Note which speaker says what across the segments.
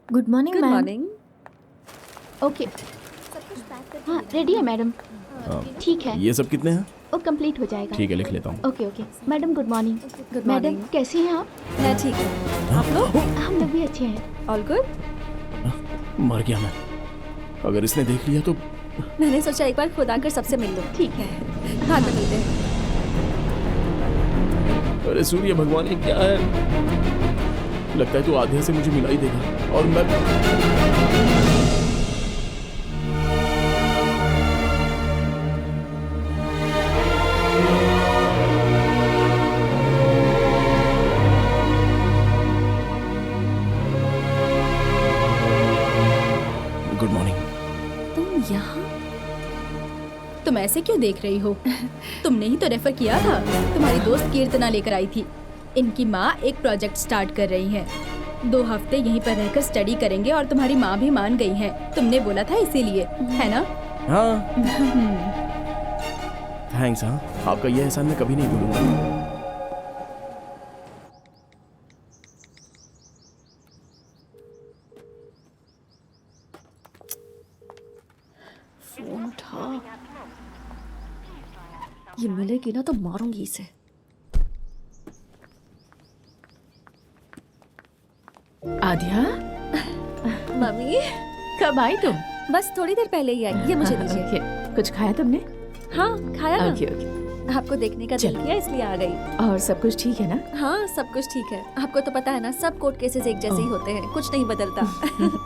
Speaker 1: Good morning
Speaker 2: good
Speaker 1: ma'am.
Speaker 2: Morning.
Speaker 1: Okay, हाँ ready है madam. ठीक है,
Speaker 3: ये सब कितने हैं?
Speaker 1: वो कंप्लीट हो जाएगा।
Speaker 3: ठीक है, लिख लेता हूँ।
Speaker 1: Okay okay madam, good morning.
Speaker 2: Good
Speaker 1: madam
Speaker 2: morning.
Speaker 1: कैसी हैं आप?
Speaker 2: मैं ठीक हूँ, आप लोग?
Speaker 1: हम लोग भी अच्छे हैं।
Speaker 2: All good.
Speaker 3: मर गया मैं। अगर इसने देख लिया तो
Speaker 2: मैंने सोचा एक बार खुद आकर सबसे मिल लूं।
Speaker 1: ठीक है,
Speaker 2: बाद में मिलते हैं।
Speaker 3: अरे सूर्य भगवान, ये क्या है? लगता है तो आधे से मुझे मिला ही देगा और मैं गुड मॉर्निंग।
Speaker 2: तुम यहाँ?
Speaker 4: तुम ऐसे क्यों देख रही हो? तुमने ही तो रेफर किया था। तुम्हारी दोस्त कीर्तना लेकर आई थी। इनकी माँ एक प्रोजेक्ट स्टार्ट कर रही है। 2 हफ्ते यहीं पर रहकर स्टडी करेंगे और तुम्हारी माँ भी मान गई है। तुमने बोला था इसीलिए, है ना?
Speaker 3: हाँ थैंक्स। हाँ, आपका ये एहसान मैं कभी नहीं भूलूंगा।
Speaker 2: फोन उठा। ये मिलेगी ना तो मारूंगी इसे।
Speaker 5: आद्या,
Speaker 2: मम्मी,
Speaker 5: कब आई तुम?
Speaker 2: बस थोड़ी देर पहले ही आई। ये मुझे दीजिए।
Speaker 5: ओके, कुछ खाया तुमने?
Speaker 2: हाँ, खाया ना।
Speaker 5: Okay okay.
Speaker 2: आपको देखने का दिल
Speaker 5: चलो।
Speaker 2: किया इसलिए आ गई।
Speaker 5: और सब कुछ ठीक है ना?
Speaker 2: हाँ, सब कुछ ठीक है। आपको तो पता है ना, सब कोर्ट केसेस एक जैसे ही होते हैं, कुछ नहीं बदलता।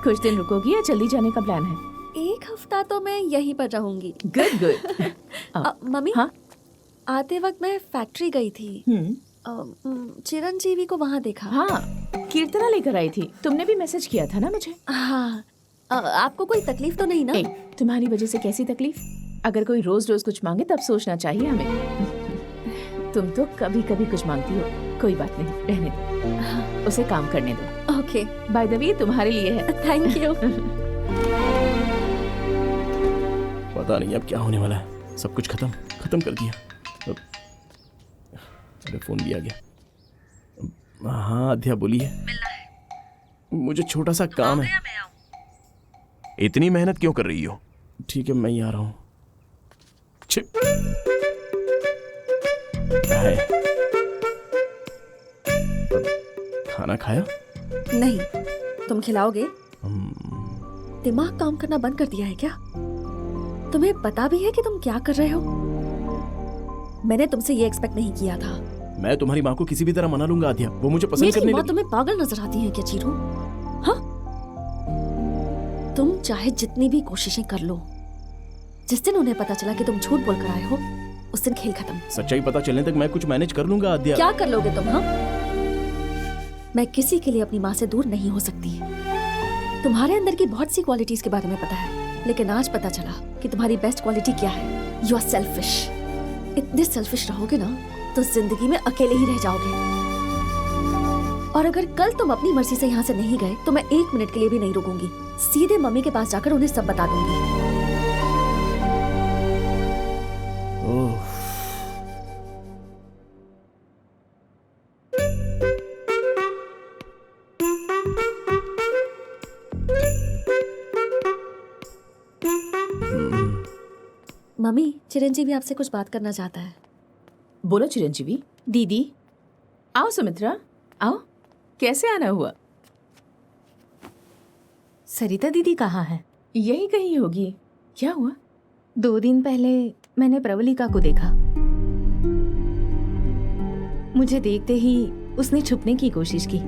Speaker 5: कुछ दिन रुकोगी या जल्दी जाने का प्लान है?
Speaker 2: 1 हफ्ता तो मैं यहीं पर रहूंगी।
Speaker 5: Good good.
Speaker 2: मम्मी,
Speaker 5: हाँ?
Speaker 2: आते वक्त मैं फैक्ट्री गई थी। चिरंजीवी को वहाँ देखा।
Speaker 5: हाँ, कीर्तना लेकर आई थी। तुमने भी मैसेज किया था ना मुझे?
Speaker 2: हाँ। आपको कोई तकलीफ तो नहीं ना?
Speaker 5: ए, तुम्हारी वजह से कैसी तकलीफ? अगर कोई रोज रोज कुछ मांगे तब सोचना चाहिए हमें। तुम तो कभी कभी कुछ मांगती हो। कोई बात नहीं, रहने दो, उसे काम करने दो।
Speaker 2: ओके,
Speaker 5: बाय द वे, ये तुम्हारे लिए है।
Speaker 2: Thank you.
Speaker 3: पता नहीं अब क्या होने वाला है। सब कुछ खत्म कर दिया। अरे फोन भी आ गया। हाँ आध्या, बोलिए। मुझे छोटा सा काम है।
Speaker 6: इतनी मेहनत क्यों कर रही हो?
Speaker 3: ठीक है, मैं ही आ रहा हूँ। क्या है? खाना खाया?
Speaker 2: नहीं, तुम खिलाओगे? दिमाग काम करना बंद कर दिया है क्या? तुम्हें पता भी है कि तुम क्या कर रहे हो? मैंने तुमसे ये एक्सपेक्ट नहीं किया था।
Speaker 3: मैं तुम्हारी माँ को किसी भी तरह मना लूंगा आध्या। वो मुझे पसंद
Speaker 2: मेरी
Speaker 3: करने
Speaker 2: माँ
Speaker 3: लगी।
Speaker 2: तुम्हें पागल नजर आती है क्या चीरू? हाँ? तुम चाहे जितनी भी कोशिशें कर लो, जिस दिन उन्हें पता चला कि तुम झूठ बोल कर आए हो, उस दिन खेल खत्म।
Speaker 3: सच्चाई पता चलने तक मैं कुछ मैनेज कर लूंगा आध्या।
Speaker 2: क्या कर लोगे तुम? हाँ, मैं किसी के लिए अपनी माँ से दूर नहीं हो सकती। तुम्हारे अंदर की बहुत सी क्वालिटीज के बारे में पता है, लेकिन आज पता चला कि तुम्हारी बेस्ट क्वालिटी क्या है। You are selfish. इतने सेल्फिश रहोगे ना तो जिंदगी में अकेले ही रह जाओगे। और अगर कल तुम अपनी मर्जी से यहाँ से नहीं गए तो मैं 1 मिनट के लिए भी नहीं रुकूंगी। सीधे मम्मी के पास जाकर उन्हें सब बता दूंगी।
Speaker 3: ओह,
Speaker 2: मम्मी, चिरंजीवी आपसे कुछ बात करना चाहता है।
Speaker 5: बोलो चिरंजीवी। दीदी, आओ सुमित्रा, आओ। कैसे आना हुआ?
Speaker 1: सरिता दीदी कहाँ है?
Speaker 5: यही कहीं होगी। क्या हुआ?
Speaker 1: 2 दिन पहले मैंने प्रवलिका को देखा। मुझे देखते ही उसने छुपने की कोशिश की,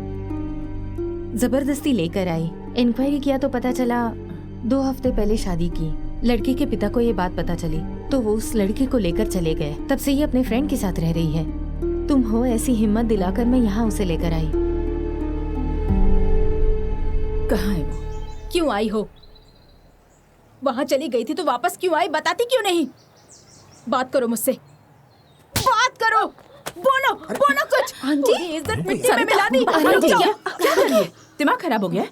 Speaker 1: जबरदस्ती लेकर आई। इंक्वायरी किया तो पता चला 2 हफ्ते पहले शादी की। लड़के के पिता को ये बात पता चली तो वो उस लड़के को लेकर चले गए। तब से ये अपने फ्रेंड के साथ रह रही है। तुम हो ऐसी हिम्मत दिलाकर मैं यहाँ उसे लेकर आई।
Speaker 5: कहाँ है वो?
Speaker 4: क्यों आई हो? वहां चली गई थी तो वापस क्यों आई? बताती क्यों नहीं? बात करो मुझसे, बात करो, बोलो बोलो कुछ।
Speaker 2: आंटी,
Speaker 4: इज्जत मिट्टी में मिला दी।
Speaker 5: आंटी, क्या कर रही है? दिमाग खराब हो गया है?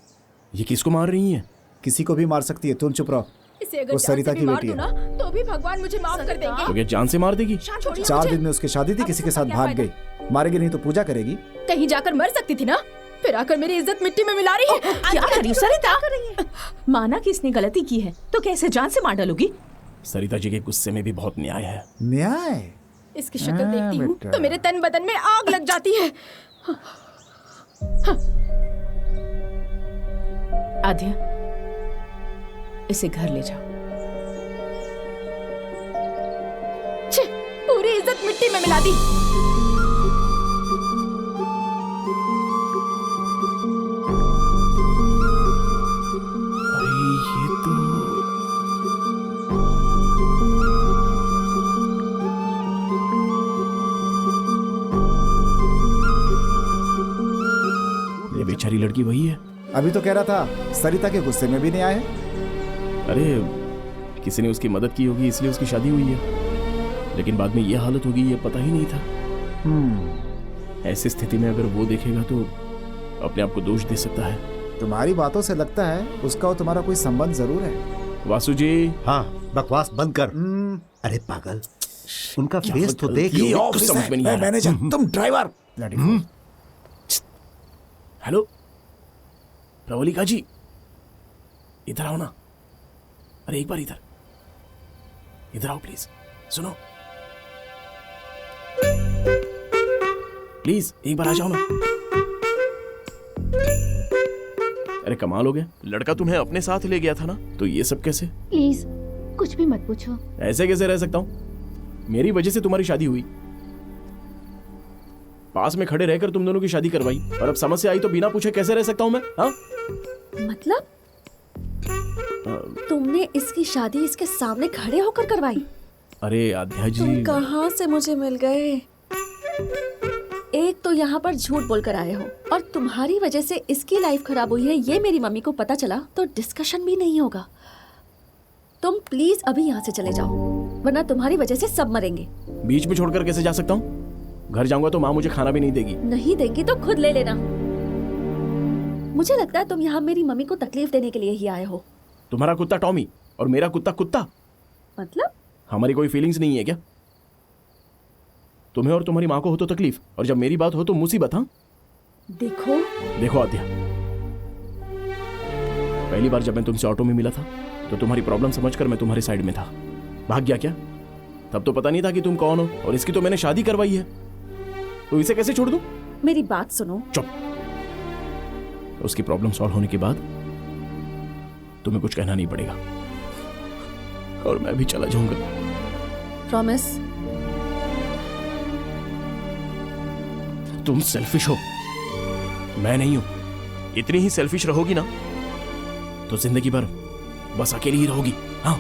Speaker 3: ये किसको मार रही है?
Speaker 7: किसी को भी मार सकती है, तुम चुप रहो।
Speaker 4: इसे अगर
Speaker 7: वो
Speaker 4: जान
Speaker 7: सरिता
Speaker 4: से
Speaker 7: की
Speaker 4: भी मार
Speaker 7: बेटी
Speaker 4: दूं ना तो भी भगवान मुझे माफ कर देंगे।
Speaker 3: तो क्या जान से मार देगी?
Speaker 4: छोड़िए
Speaker 7: 4
Speaker 4: मुझे।
Speaker 7: दिन में उसकी शादी थी, किसी के साथ भाग गई। मारेगी नहीं तो पूजा करेगी।
Speaker 4: कहीं जाकर मर सकती थी ना। फिर आकर मेरी इज्जत मिट्टी में मिला रही है।
Speaker 5: क्या कर रही हो सरिता? माना कि इसने गलती की है तो कैसे जान से मार डालोगी?
Speaker 3: सरिता जी के गुस्से में भी बहुत न्याय है।
Speaker 7: न्याय?
Speaker 4: इसकी शक्ल देखती हूँ
Speaker 7: बेटा।
Speaker 4: तो मेरे तन बदन में आग लग जाती है।
Speaker 5: आद्या, इसे घर ले जाओ।
Speaker 4: छे, पूरी इज्जत मिट्टी में मिला दी।
Speaker 3: अरे ये तो ये बेचारी लड़की वही है।
Speaker 7: अभी तो कह रहा था सरिता के गुस्से में भी नहीं आए।
Speaker 3: अरे किसी ने उसकी मदद की होगी इसलिए उसकी शादी हुई है, लेकिन बाद में ये हालत होगी ये पता ही नहीं था। ऐसी स्थिति में अगर वो देखेगा तो अपने आप को दोष दे सकता है।
Speaker 7: तुम्हारी बातों से लगता है उसका और तुम्हारा कोई संबंध जरूर है।
Speaker 3: वासु जी,
Speaker 8: हाँ, बकवास बंद कर। अरे पागल, उनका फेस तो देख।
Speaker 3: ये ऑफिस समझ में नहीं आ रहा।
Speaker 7: मैनेजर, तुम ड्राइवर।
Speaker 3: हेलो प्रवलिका जी, इधर आओ ना। अरे एक बार इधर आओ प्लीज। सुनो प्लीज, एक बार आ जाओ ना। अरे कमाल हो गया, लड़का तुम्हें अपने साथ ले गया था ना, तो ये सब कैसे?
Speaker 9: प्लीज कुछ भी मत पूछो।
Speaker 3: ऐसे कैसे रह सकता हूँ? मेरी वजह से तुम्हारी शादी हुई, पास में खड़े रहकर तुम दोनों की शादी करवाई, और अब समस्या आई तो बिना पूछे कैसे रह सकता हूँ मैं? हाँ?
Speaker 2: मतलब तुमने इसकी शादी इसके सामने खड़े होकर करवाई?
Speaker 3: अरे आध्या जी,
Speaker 2: तुम कहाँ से मुझे मिल गए? एक तो यहाँ पर झूठ बोलकर आए हो, और तुम्हारी वजह से इसकी लाइफ खराब हुई है ये मेरी मम्मी को पता चला तो डिस्कशन भी नहीं होगा। तुम प्लीज अभी यहाँ से चले जाओ, वरना तुम्हारी वजह से सब मरेंगे।
Speaker 3: बीच में छोड़कर कैसे जा सकता हूँ? घर जाऊंगा तो माँ मुझे खाना भी नहीं देगी।
Speaker 2: नहीं देंगी तो खुद ले लेना। मुझे लगता है तुम यहाँ मेरी मम्मी को तकलीफ देने के लिए ही आए हो।
Speaker 3: तुम्हारा कुत्ता टॉमी और मेरा कुत्ता कुत्ता,
Speaker 2: मतलब?
Speaker 3: हमारी कोई फीलिंग्स नहीं है क्या? तुम्हें और तुम्हारी माँ को हो तो तकलीफ, और जब मेरी बात हो तो मुसीबत। हाँ देखो आद्या, पहली बार जब मैं तुमसे ऑटो में मिला था तो तुम्हारी प्रॉब्लम समझकर मैं तुम्हारी साइड में था। भाग गया क्या? तब तो पता नहीं था कि तुम कौन हो, और इसकी तो मैंने शादी करवाई है, तो इसे कैसे छोड़ दूं?
Speaker 2: मेरी बात सुनो।
Speaker 3: चुप। उसकी प्रॉब्लम सॉल्व होने के बाद तुम्हें कुछ कहना नहीं पड़ेगा, और मैं भी चला जाऊंगा।
Speaker 2: प्रॉमिस?
Speaker 3: तुम सेल्फिश हो, मैं नहीं हूं। इतनी ही सेल्फिश रहोगी ना तो जिंदगी भर बस अकेली ही रहोगी। हाँ।